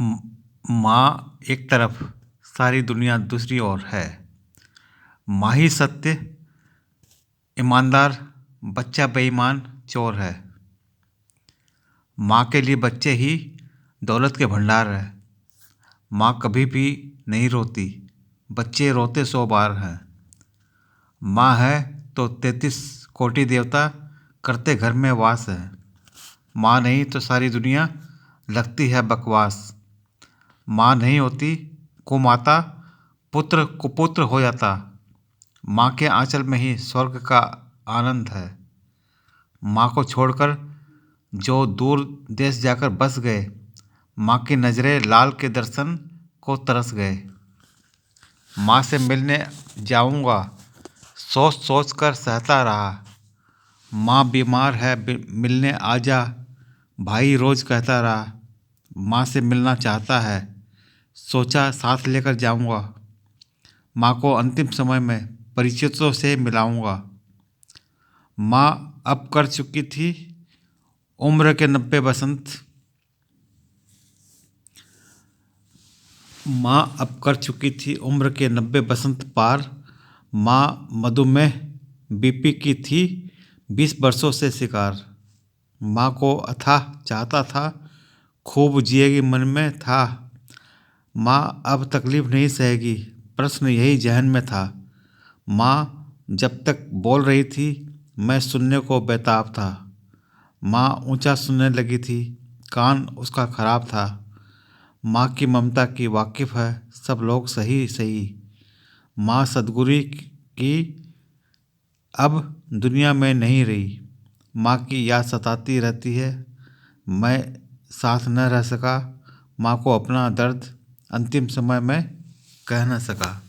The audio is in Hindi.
माँ एक तरफ, सारी दुनिया दूसरी ओर है। माँ ही सत्य, ईमानदार, बच्चा बेईमान चोर है। माँ के लिए बच्चे ही दौलत के भंडार है। माँ कभी भी नहीं रोती, बच्चे रोते 100 बार हैं। माँ है तो 33 कोटि देवता करते घर में वास है। माँ नहीं तो सारी दुनिया लगती है बकवास। माँ नहीं होती कुमाता, पुत्र कुपुत्र हो जाता। माँ के आंचल में ही स्वर्ग का आनंद है। माँ को छोड़कर जो दूर देश जाकर बस गए, माँ की नज़रें लाल के दर्शन को तरस गए। माँ से मिलने जाऊंगा, सोच सोच कर सहता रहा। माँ बीमार है, मिलने आजा, भाई रोज कहता रहा। माँ से मिलना चाहता है, सोचा साथ लेकर जाऊंगा। माँ को अंतिम समय में परिचितों से मिलाऊंगा। माँ अब कर चुकी थी उम्र के 90 बसंत। माँ अब कर चुकी थी उम्र के 90 बसंत पार। माँ मधुमेह बीपी की थी 20 वर्षों से शिकार। माँ को अथाह चाहता था, खूब जिएगी मन में था। माँ अब तकलीफ नहीं सहेगी, प्रश्न यही जहन में था। माँ जब तक बोल रही थी, मैं सुनने को बेताब था। माँ ऊंचा सुनने लगी थी, कान उसका खराब था। माँ की ममता की वाकिफ़ है सब लोग सही सही। माँ सदगुरु की अब दुनिया में नहीं रही। माँ की याद सताती रहती है, मैं साथ न रह सका। माँ को अपना दर्द अंतिम समय में कह न सका।